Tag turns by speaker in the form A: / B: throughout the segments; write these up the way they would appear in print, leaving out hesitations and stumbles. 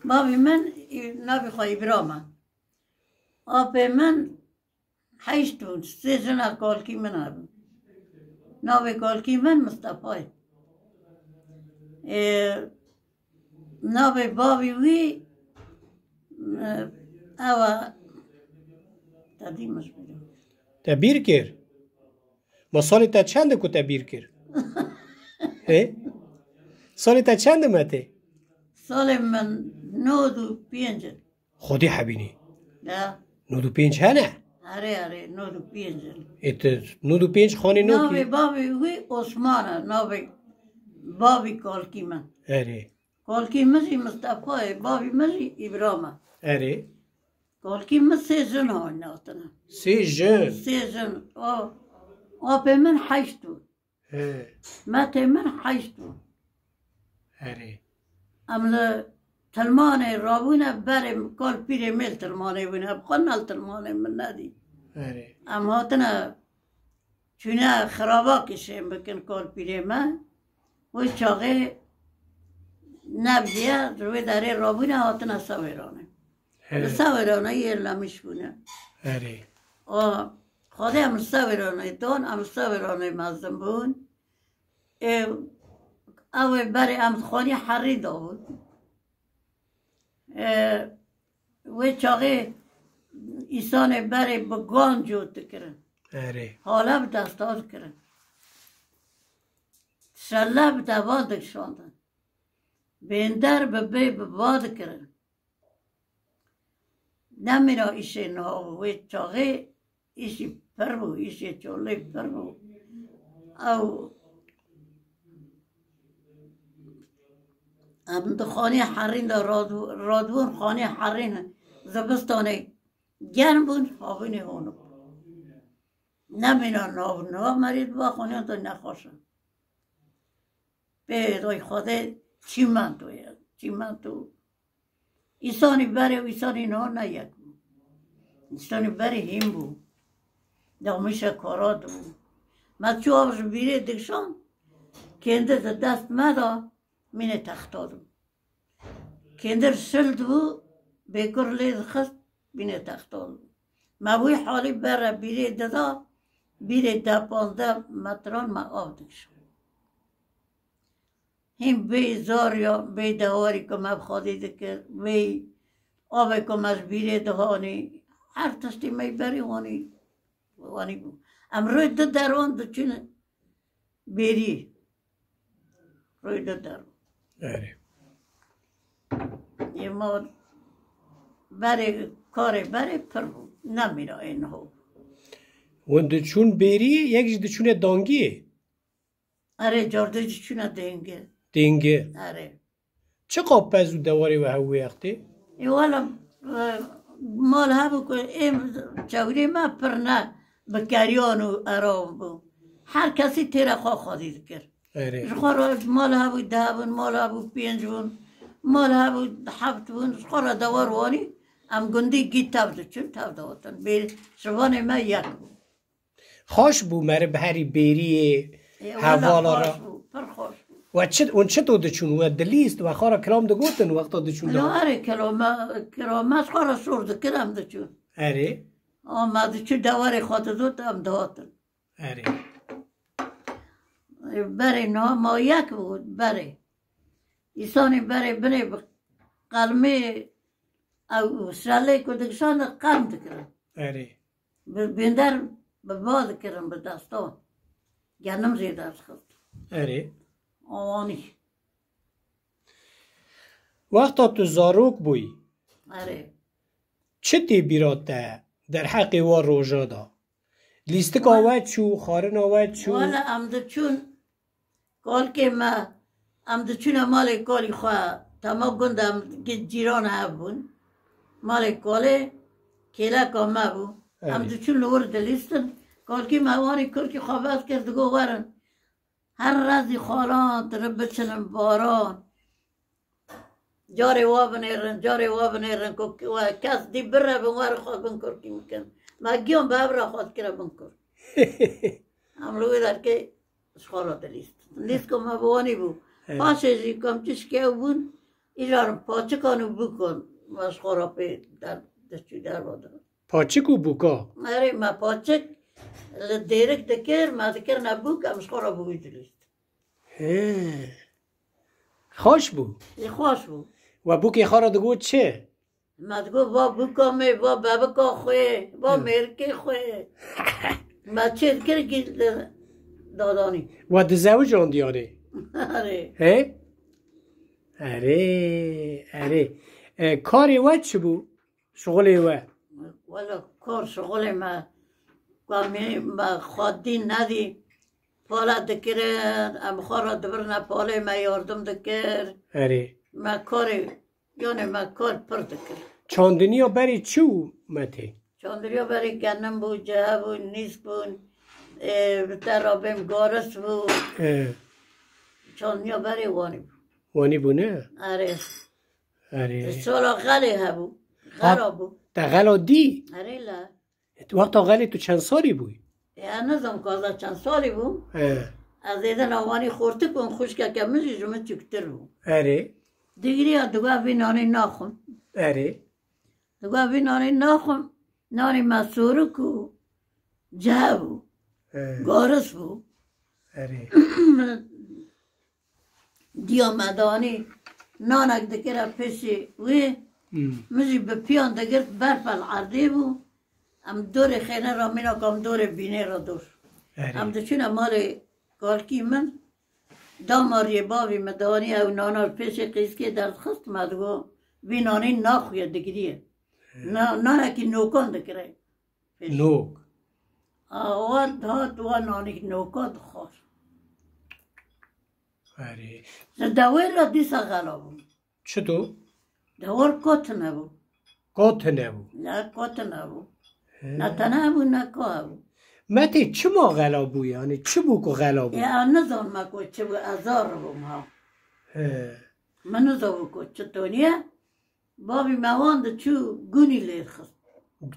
A: بابی من نابی خواهی برامه آب من 8 بود 3 جن کالکی من هم نابی کالکی من مصطفی نابی بابی وی او تدیمش بیدم
B: تبیر کر ما سالی تا چند کو تبیر کر سالی تا چند مته
A: سال من 95
B: خودی حبینی
A: نه
B: 95 هنه
A: آره 95
B: ات 95 خانه نو
A: نابی
B: کی
A: بابی وی عثمانه نابی بابی کالکی من
B: اره
A: کالکی مزی مصطفی بابی مزی ابراهیمه
B: اره
A: کالکی من 3 جن ها ناتنه
B: 3 جن
A: 3 جن آب من 8 بود مته من 8 بود
B: اره
A: املا تلمانه رابونه برم کال پیره میل تلمانه بونه بخونال تلمانه من ندی
B: اره
A: اما هاتنا چونه خرابا کشیم بکن کال پیره من و چاقه نبدیه روی داره رابونه هاتنا سویرانه سویرانه یه لمیش بونه
B: اره
A: خواهده هم سویرانه دون هم سویرانه مزدم بون او برای هم خانی حری داود و چاقه ایسان برای بگان جود کرن
B: اره
A: حالا به دستاز کرن شله به دواد شاندن بیندر به بی به باد کرن نمینا ایشه نها و چاقه ایشی پر بو ایشی چوله پر بو او ام دو خانه حرین دا رادوون خانه حرین زبستانه گرم بون آبونه هونو نمینا ناو مرید با خانه تا نخواشن به دوی خوده چی من تو ایسانی بره و ایسانی نه نیک بو ایسانی بره هم بو دامش کارات بو ما چو آبش بیره دکشان کنده دست مدا مینه تختادم کندر سلد بو بکر لید خست بینه تختادم ما بوی حالی بره بیره دادا بیره دا 15 متران ما آب دکشم هم بی زار یا بی دواری که ما بخوادی دکر بی آب که ما بیره دهانی هر تشتی می بری وانی بو ام روی دو درون دو چونه بیری روی دو درون
B: اره
A: یه ما برای کار برای پر نمیره این ها
B: و دچون بری یکیش دچونه دانگیه
A: اره جارده چونه
B: دینگه
A: اره
B: چه قاب پزو دواری و هوی اختی؟
A: ای والا مال ها بو که این چوری ما پر نه بکریان و ارام بو هر کسی تیره خواهی کرد
B: اره
A: خور مال ها بو 10 بون مال ها بو 5 بون مال ها بو 7 بون خور دوار وانی ام گندی گی تاب چون تاب دواتن بی شوان ما یک بو
B: خوش بو مره بهری بریه حوالا را
A: پر خوش
B: و چه تو دچون و دلیست و خارا کلام دو گوتن وقتا دچون
A: نه
B: دا
A: اره کلامت خور سرد کرم دچون
B: اره
A: آمد چه دوار خود دوت هم دواتن
B: اره
A: بره نه ما یک بود بره ایسانی بره بره قلمه او شله کدکشان قلم دکرن
B: اره
A: بیندر به باد کرن به دستان گنم زیده از خود
B: اره
A: آوانی
B: وقتا تو زاروک بوی
A: اره
B: چه تی بیرات ده در حق و روژا دا لیستک آوید چو خارن آوید چو
A: والا امدچون کال که ما امدچون مال کالی خواه تمام گندم جیران ها بون مال کاله کلا کامه بو امدچون لور دلیستن کال که موانی کل که خوابت کرد گو ورن هر رازی خالان ترب بچنم باران جاری وابنیرن و کس دی بره بنوار خواه بنکر کی مکن ما گیون بابرا خواد کرا بنکر امروی در که شخالات لیست که ما بوانی بو پاسه زی کم چشکه بون ایران پاچه کانو بکن مسخورا پی در دستو در بادا
B: پاچک و بوکا
A: اره ما پاچه دیرک دکر ما دکر نبوک مسخورا بوی دلیست
B: خوش بو
A: خوش بود
B: و بوکی خارا دگو چه؟
A: ما دگو با بکامه با بابکا خواه با مرکه خواه ما چه دکر گیل دادانی
B: و دزاو جان دیاره
A: اره
B: اره کاری و چه بو؟ شغلی و
A: والا کار شغل ما ما خودی ندی پالا دکرد ام خورا دبرنا پاله ما یاردم دکر ما کاری یعنی ما کار پر دکر
B: چاندنیا بری چو مته؟
A: چاندنیا بری گنم بو جه بو نیز بون ترابیم گارس بو چاندنیا بری وانی بو
B: وانی بو نه؟
A: اره سولا غلی هبو غرا بو
B: تا غلا دی؟
A: اره لا
B: وقتا غلی تو چند سالی بوی؟
A: نظام کازا چند سالی بو از ایدن آوانی خورته کن خوش که کمزی جمعه چکتر بو دیگری ها دوگاه بی نانی ناخون دوگاه بی نانی ناخون نانی مسورو کو جه بو گارس بو دیا مدانی نانک دکره پیشی وی مزی به پیان دگرد برپل عرده بو ام دور خینه را مینا کام دور بینه را دور ام دچون مال کارکی من داماری بابی مدانی او نانا پیش قیسکی درد خست مدگو وی نانی ناخویه دگریه نانکی نوکان دکره
B: نوک
A: آوان داد و نانی نوکان خواه دوار را دیسا غلا بو
B: چطور؟
A: دوار کت نبو
B: کت نبو
A: نه کت نبو نه تنه بو نه که بو
B: متی چه ما غلا بو یعنی چه بو که غلا بو؟
A: نزان ما که چه بو ازار بو ما من نزان بو که چطوریه بابی موان ده چو گونی لیر خست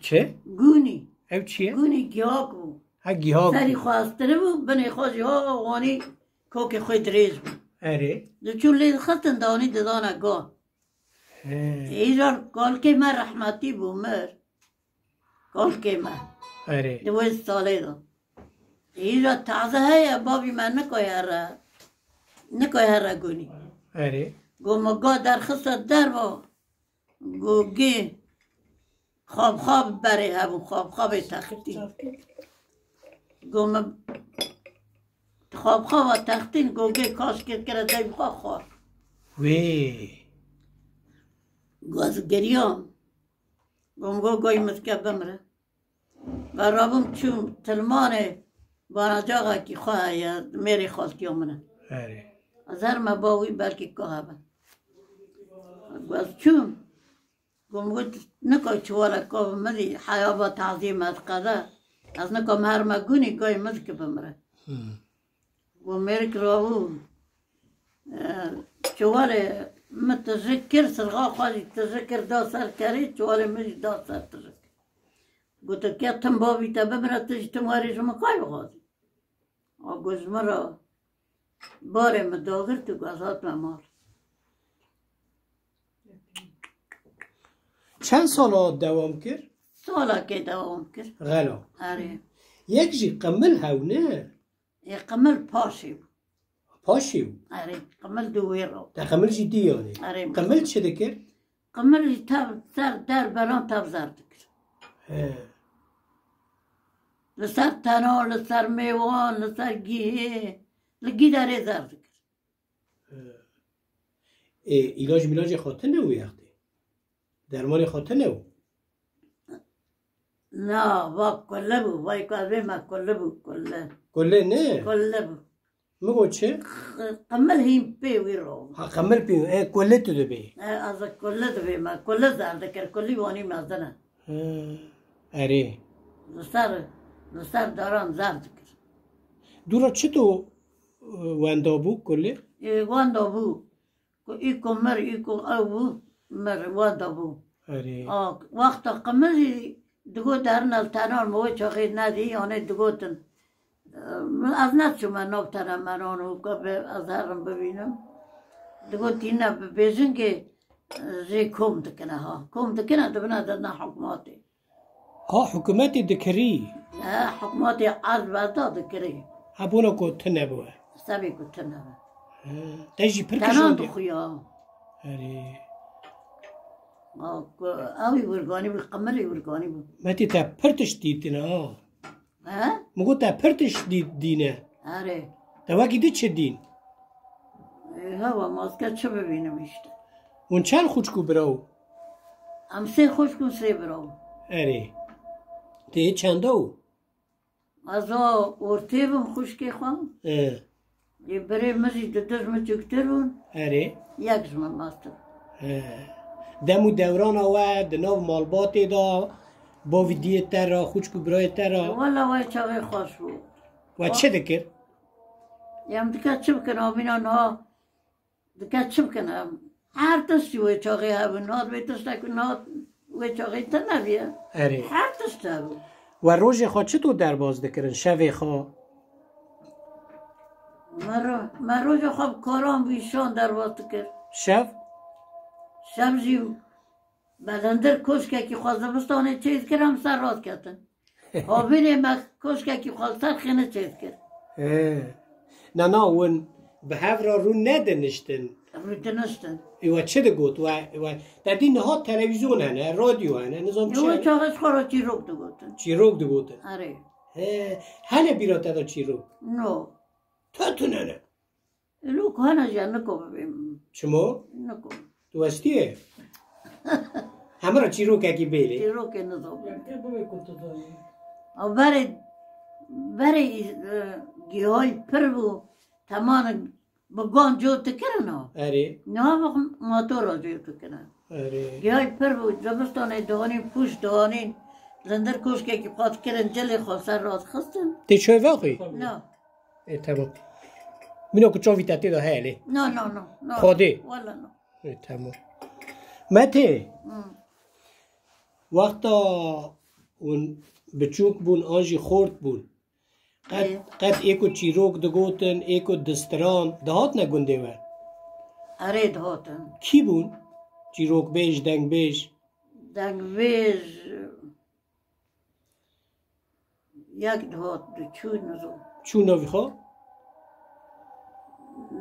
B: چه؟
A: گونی
B: او چیه؟
A: گونی گیاک بو
B: گیاک
A: سری خواستره بو بنی خواستی ها وانی کوک خوی دریز بو ده چو لیر خستن دانی ددانه گاه ایجار کال که من رحمتی بو مر کال که من دویز ساله دا ایجار تازه هیا بابی من نکای هر گونی گو مگاه در خست در با گو گی خواب بره همون خواب تختین گو خواب تختین گو گی کاش کرد دای بخواه خواه گو از گریام گو گوی مسکه بمره و رابم چون تلمانه بانجاقه کی خواه یا میری خالتی منه از هر مباوی بلکه که هم گو از چون گفت نکای چوالا که مدی حیابا تعظیم از قده از نکام هر مگونی گای مد که بمره گو میرک راو چوالا متذکر سرغا خواهی تذکر دا سر کری چوالا مدی دا سر تذکر گو تو که تم بابی تا بمره تجی تمواری جمع کای بخوادی گوز مرا باره مداغر تو گازات ممار
B: چند سال دوام کرد؟
A: سالا که دوام کرد
B: غلا
A: آره
B: یک جی قمل هونه
A: قمل پاشی بود
B: پاشی بود
A: آره قمل دوی رو
B: تا قمل جی دیانه
A: آره
B: قمل چه دکر؟
A: قمل تب سر در بران تب زرد کرد لسر تنها لسر میوان لسر گیه لگی داره زرد کرد
B: ایلاج میلاج خاطر نوی اختی درمان خاطر نو
A: نه با کله بو وای کازه ما کله بو
B: کله نه
A: کله بو
B: مگو چه؟
A: قمل هیم پیوی رو
B: قمل پیو کله تو دو بی
A: از کله دو بی ما کله زرد کرد کلی وانی مزدنه
B: اره
A: لسر دارم زرد کرد
B: دورا چه تو وندا بو کله؟
A: واندا بو ایکو مر ایکو او بو مر واندا بو وقتا قملی دگو در نل تنان موی چاقی ندی یعنی دگو تن از نت شما نبتنم من آنو که از هرم ببینم دگو تینه بیزن که زي كوم دكنا ها كوم دكنا دبنا دنا حكوماتي
B: حکومت دکری
A: حكوماتي عرض بعدا دكري
B: هبونا کو تنبوه
A: سبي كنت انا
B: تجي
A: تنام
B: بركشون دي
A: بخويا
B: اري
A: اوي ورقاني بالقمري ورقاني
B: ما تي تا پرتش دیدنا
A: ها
B: مگو تا پرتش دینه
A: اري
B: تا وقتی دی چه دین
A: هوا ماسكه شو ببينم اشته
B: اون چند خوشکو براو
A: ام سي خوشكو سي برو
B: اری تی چندو
A: ازا ورتيبم خوشكي خوام يبري مزي ددزم تكترون
B: اری
A: يكزم ماستر
B: دمو دوران آوه دناو مالباتی دا با ویدیه تر خوشکو برای تر
A: والله واي چاقي خوش بود
B: و چه دکر؟
A: يام دكا تشبكن آبينا نا دكا تشبكن هر تستی وی چاقي هبو ناد وی تستاكو ناد وی چاقي تنبيه
B: اری
A: هر تست هبو
B: و روژ خواه چطور در باز دکرن؟ شوی خواه؟
A: من روز خواب کارام بیشان در وقت کرد
B: شو؟
A: شمزیو بدندر کشکه که خوازه بستانه چیز کردم سر راد کردن حابینه من کشکه که خواه سر خینه چیز کرد
B: نه نه اون به هفرا رو ندنشتن
A: روی تنستن
B: ایوه چه ده گوت؟ و در دین ها تلویزیون هنه رادیو هنه نظام
A: یه
B: چه؟
A: چاقش خورا چی روک دو گوتن
B: چی روگ ده گوتن؟
A: اره
B: هنه بیراته دا چی روگ؟
A: نو
B: تا تو نه نه
A: لو کهانا جا نکو ببیم
B: چمو؟
A: نکو
B: تو هستیه؟ همه را چی روگ اگی بیلی؟
A: چی روک نزو او برای گیهای پر بو تمام بگان جو تکرن ها
B: اره
A: نه وقت موتور را جو تکرن
B: اره
A: گیاه پر بود زمستانه دهانی پوش دهانی زندر کشکه که قاد کرن جلی خواستر راد خستن
B: تی چوی واقعی؟
A: نه
B: تمام منو که چوی تاتی دا هیلی؟
A: نه نه نه نه
B: خودی؟
A: والا نه
B: تمام مته وقتا اون بچوک بون آنجی خورد بون قد ایکو چیروک دگوتن ایکو دستران دهات نگونده و
A: اره دهاتن
B: کی بون؟ چیروک بیش دنگ بیش
A: دنگ ویز یک دهات دو چود نزو
B: چون ناوی خواه؟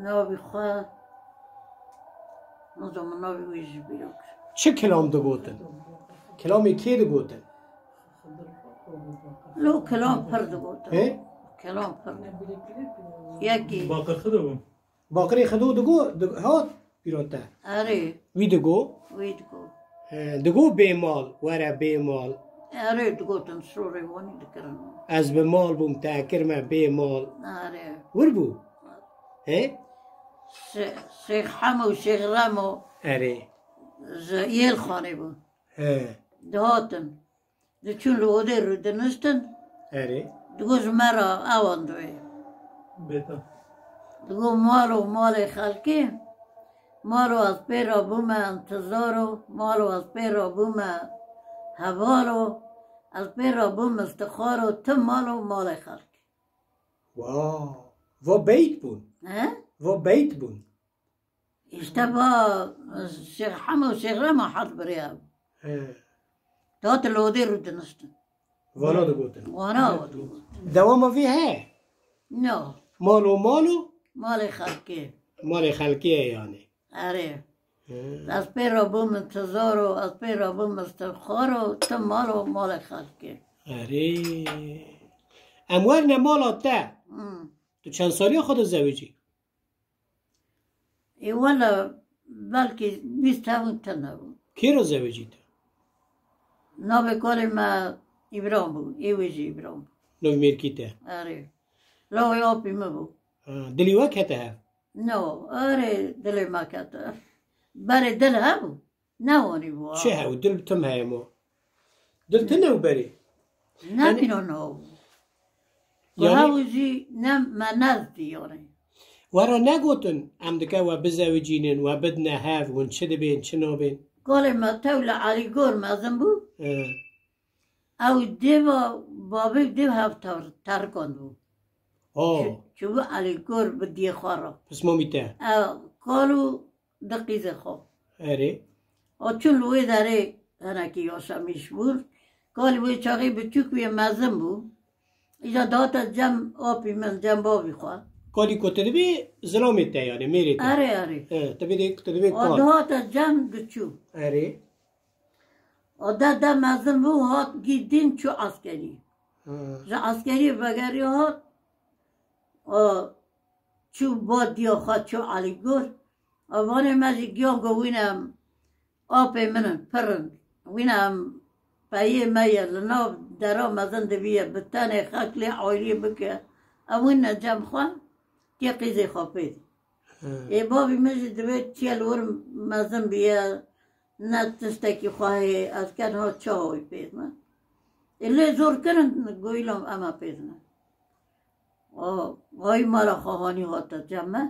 A: ناوی خواه نزو من ناوی ویز بیروک
B: چه کلام دگوتن؟ کلامی کی دگوتن؟
A: لو کلام پر دهاتن
B: اه؟
A: کلام پر یکی
C: باقر خدمم
B: باقری خدو دگو هات بیراته
A: اره
B: وی دگو؟
A: وید کو
B: دگو بیمال وره بیمال
A: اره دگوتن سروری وانی دکرن
B: از به مال بوم تاکر ما بیمال
A: اره
B: ور بو؟ اه؟
A: شیخ حمو شیخ رمو
B: اره
A: یل خانه بود
B: اه
A: دهاتن ده چون لوده رو دنستن
B: اره
A: دگوز مرا اوان دوی
C: بهتر
A: دگو مال خلکی مالو از پیرا بومه انتظارو مالو از پیرا بومه هوارو از پیرا بوم استخارو تم مالو مال خلکی
B: واو و بیت بون و بیت بون
A: اشتبا شیخ حمو شیخ رمو حد بریاب دهات لوده رو دنستن
B: وانا دگوتن
A: وانا ودو
B: دوام وی ها
A: نو
B: مالو
A: مال خلکی
B: مال خلقیه یعنی
A: اره از پیرا بوم انتظارو از پیرا بوم استخارو تم مالو مال خلکی
B: اره اموال نمالا تا تو چند سالی خود زوجی؟
A: ای والا بلکه 20 همون تنه بود
B: کی رو زوجی تو؟
A: نابه کار ما ابرام بود ایویجی ابرام بود
B: نو میرکی تا
A: اره لاوی آپی ما بود
B: دلی وقت هف
A: نو اره دل ما کتا بره دل ها بود نوانی بود
B: چه هاو دل تم های مو دل تنو بری
A: نبینو نو
B: یعنی-
A: هاوزی نم من نزدی یعنی
B: ورا نگوتن امدکه و بزوجینن و بدنه هف ون چه دبین چه نابین
A: قال ما تولى علي قول ما ذنبو او ديما بابي ديما هاف تاركون بو شو علي قول بدي خرب
B: پس ما میته
A: قالوا دقيقة خو
B: اره
A: چون لوی داره هنکی یاسمیش بود کالی وی چاقی بچوک وی مزم بود ایجا داتا جم آبی من جم بابی خواه
B: کاری کتر بی زلامیت ده یعنی میری ده
A: آره
B: تبی دیک تبی کار
A: داتا جم بچو
B: آره
A: ده مزم بود هات گیدین چو عسکری جا عسکری بگری هات چو با دیا خواه چو علی گر وانه مجی گیان گو وینم آپی منن پرن وینم پایه مایه لناو درا مزن دویه بتانه خاکلی عایلی بکه اوین جم خواه تیه قیزی خواه پید ای بابی مجی دوید چیل ورم مزن بیه نه تستکی خواهی از کن ها چاوی پید من ایلی زور کنن گویلم اما پید من وای مالا خواهانی ها تا جمعه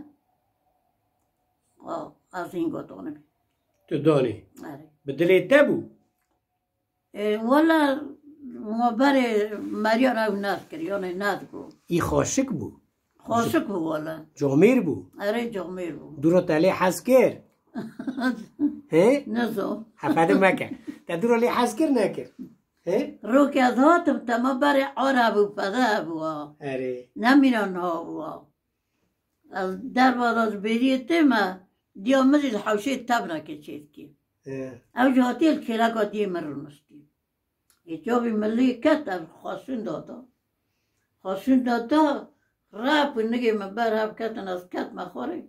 A: از این گوتانه بید
B: تو دانی
A: آره
B: به دلیت تبو
A: والا ما برای مریان او ند کری یعنی ند گو
B: ای خاشک بو
A: خاشک بو والا
B: جامیر بو
A: اره جامعه بو
B: دورا تلی حس کر هه
A: نزو
B: حفظ مکه تا دورا لی حس کر نکر هه
A: رو که از هاتم تما برای عرب و پده بو
B: آره
A: نمیران ها بو از در بعد از بریته ما دیامدی الحوشه تب نکشید که او جهاتی الکلاکا دی مرونستی جابی ملی کت از خواستون دادا راب نگه مبر هف کتن از کت مخوره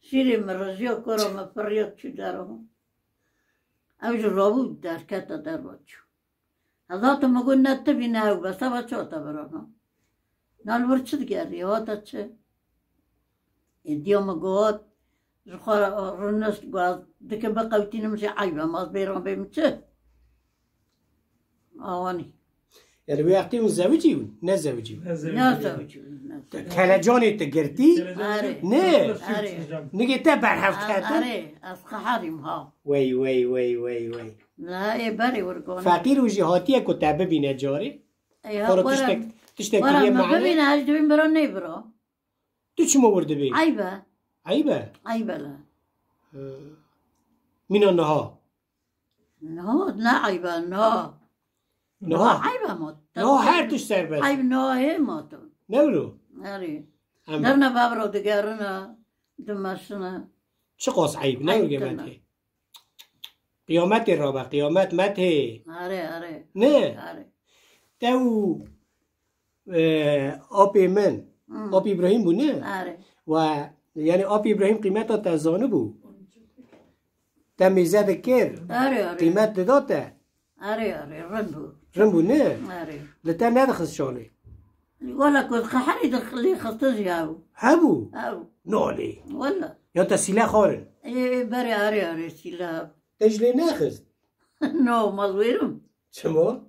A: شیری مرزیا کرا مپریاد چو درهم او جو رابو در کت در باچو از آتا مگو نتبی نهو بسا بچه آتا برانا نال ورچد گردی آتا چه دیام گوات خورا رونست گوات دکه بقوتی نمشه عیبه ماز بیران بیم چه آوانی
B: یعنی وقتی اون زوجی بود نه زوجی بود
A: نه زوجی
B: کلجانی تگرتی
A: آره
B: نه
A: آره
B: نگه تا برهفت کردن
A: آره از خحریم ها
B: وی وی وی وی وی
A: نه ای بری ورگانه
B: فقیر و جهاتیه که تا ببینه جاری برا تشتک
A: برا
B: یه
A: ما
B: معنی
A: ببینه هج دویم برا نیبرا
B: تو چی مورده بی؟
A: عیبه
B: عیبه
A: عیبه لا
B: مینا نها
A: نه عیبه نه
B: نها
A: عیبه ما
B: نها هر توش سر بست
A: عیب نه ما تو
B: نورو
A: آره
B: ام
A: درنا بابرو دگرنا دمشنا
B: چه قاس عیب نورگه
A: عیب
B: مته قیامت را با قیامت مته
A: آره
B: نه
A: آره
B: تو آب من آب ابراهیم بود نه
A: آره
B: و یعنی آب ابراهیم قیمت ها تزانه بود تا میزد کر
A: آره
B: قیمت داده
A: آره رنبو
B: رن بود نه
A: آره
B: لتا ندخست شاله
A: ولا كنت خحري دخلي خطزي
B: هبو
A: او
B: نالی
A: ولا
B: یا تا سیله خارن
A: ايه بري اري سيلاب
B: تجلی نخست
A: نو مزويرم
B: چما؟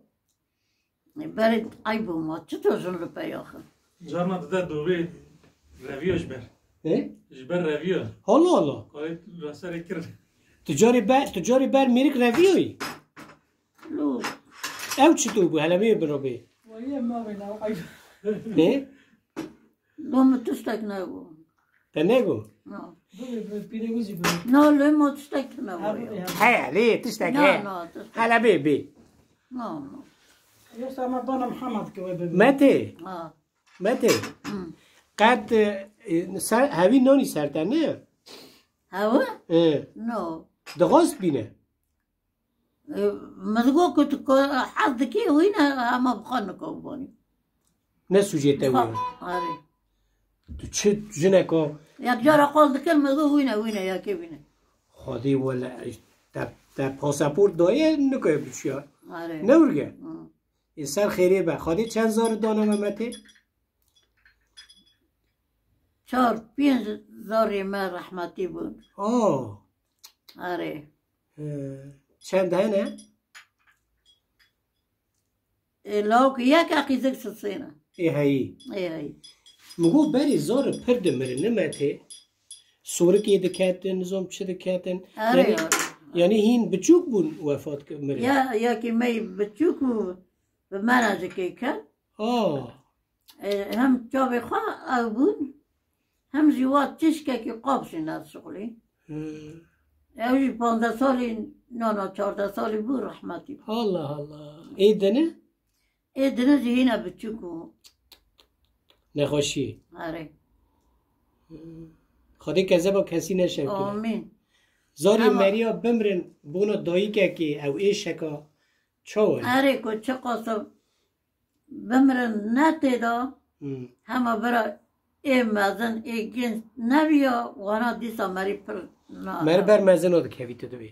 A: بري عيبو ما تتوزن لبياخر
C: جارنا داده دوبه رویاش بر
B: اه؟
C: جبر رویا
B: حالا حالا
C: کاری راسته کرد
B: تجاری بر میرک رویایی
A: لو
B: او چی تو بو هلا بیر برابه
D: وهي ما بينها وعيب
B: نه؟
A: لو ما تستك ناو
B: تا نگو
A: نو
D: بيدوزي
A: نو لو ما تستك ناو
B: هیا لی تشتک
A: نو
B: هیا
A: نو تستك
B: هلا بی
A: نو
D: يا سما بنا محمد كوي بيبي
B: مته
A: اه
B: مته قد هاوی نانی سرتن نه؟
A: هوا
B: اه.
A: نو
B: دغاست بینه
A: ما تقول كنت حظك وين ما بخانك وباني
B: نه سوژه تاوی
A: اري
B: تو چه جنه که
A: يا جارة قال كلمة تقول وين يا كيفين
B: خادی ولا تا پاسپورت دایه نکه بچیار
A: اري
B: نورگه این سر خیریه به خادی چند زار دانه ممته؟
A: 4-5 زاري ما رحمتي بود
B: آه
A: اري
B: چند نه؟
A: لو ياك عقيدك تصينا
B: ای هایی
A: اي
B: مگو بری زار پرد مره نمته سورکی دکتن نظام چه دکتن
A: اري
B: یعنی هین بچوک بون وفات که مره
A: يا كي ما بتشوكو بمناجك كان
B: آه
A: هم جابي خا او بود هم زيوات تشكا كي قابش الناس شغلي اوی 15 سالی نه 14 سالی بود رحمتی بود.
B: الله الله ایدنه؟
A: ایدنه زیینه بچوکو.
B: نخوشی
A: آره.
B: خدا کذا با کسی نشه کنه
A: آمین.
B: زاری
A: اما-
B: مریا بمرن بونا دایی که او ایشکا چوه
A: آره که چه قصد بمرن نتیدا همه برای ای مزن ای گنج نبیا وانا دیسا مری پر نه.
B: مر بر مزن آده کوی تو دوی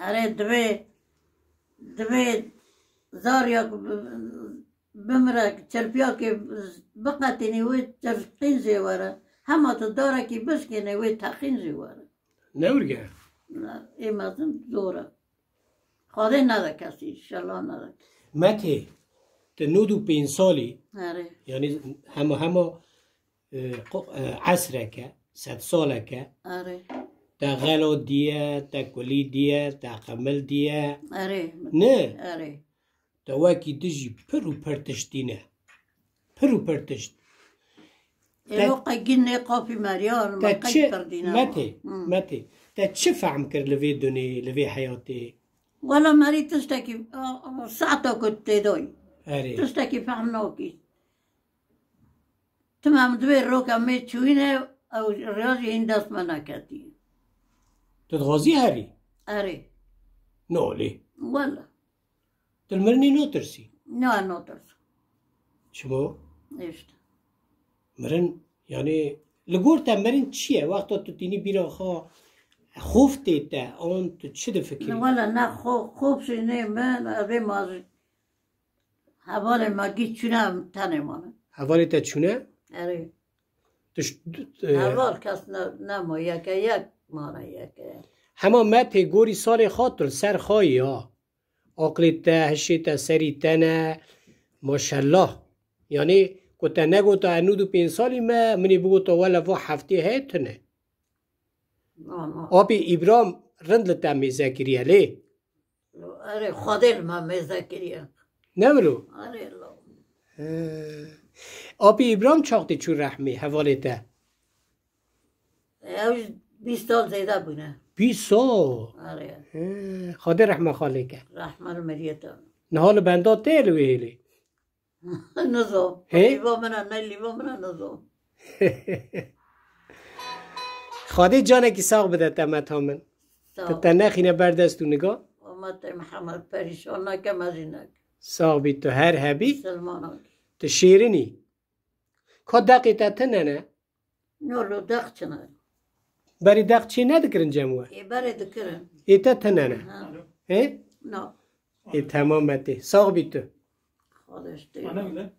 A: آره دوی زاریا بمره چرپیا که بقتینی وی چرقین زیواره همه تو داره که بشکنه وی تخین زیواره
B: نورگه
A: نه ای مزن زوره خواده نده کسی انشالله نده
B: مته تا 95 سالی
A: آره
B: یعنی همه عصره که 100 ساله که
A: آره
B: تا غلا دیه تا کلی دیه تا قمل دیه
A: آره
B: نه
A: آره
B: تا وکی دجی پرو پرتشتینه پرو پرتشت
A: ایلو قیگین قافی مریار
B: تا
A: ما
B: چه
A: قیگ پردینه
B: مته تا چه فهم کرد لوی دنی لوی حیاتی
A: ولا مری تشتکی ساعتا کت تیدوی
B: اره
A: تشتکی فهم نوکی تمام دوی روکا می چوینه او ریاضی این دست من نکردی
B: تو غازی هری
A: آره
B: نولی
A: ولا
B: تلمرنی نو ترسی
A: نه نو ترس
B: شما
A: ایشت
B: مرن یعنی لگور تا مرن چیه وقتا تو تینی بیرا خواه خوفتی تا آن تو چه ده فکری
A: ولا نه خوب شی نه من اوی مازی حوال مگی چونه تنه مانه
B: حوالی تا چونه
A: آره
B: توش
A: حوال کس نمو یک مانه یک
B: همه مته گوری سال خاطر سر خواهی ها عقلی تا هشی تا سری تنه ماشالله یعنی کتا نگو تا 95 سالی ما منی بگو تا ولا و هفته هیتنه آبی ابرام رند لتا میزه کریه لی
A: آره خودل ما مذکریه
B: نمرو
A: آره الله
B: آبی ابرام چاقتی چون رحمی حوالی تا
A: اوی 20 سال زیده بونه
B: 20 سال
A: آره
B: خدا رحمه خاله که
A: رحمن مریتا
B: نهال بندا تیلو هیلی
A: نزو
B: هی؟
A: لیوا منه نه لیوا منه نزو
B: خاده جانه کی ساق بده تمت همن تا نخینه بردستو نگاه
A: امت محمد پریشان نکم از اینک
B: ساق بی تو هر هبی
A: سلمان ها
B: تو شیرینی که دقی تا تنه نه
A: نولو دق چنه
B: بری دق چی ندکرن جمعه
A: ای بره دکرن
B: ایتا تنه نه
A: ها. نه
B: ای تمامتی ساق بی تو
A: خودش
C: منم
A: دیگه
C: ده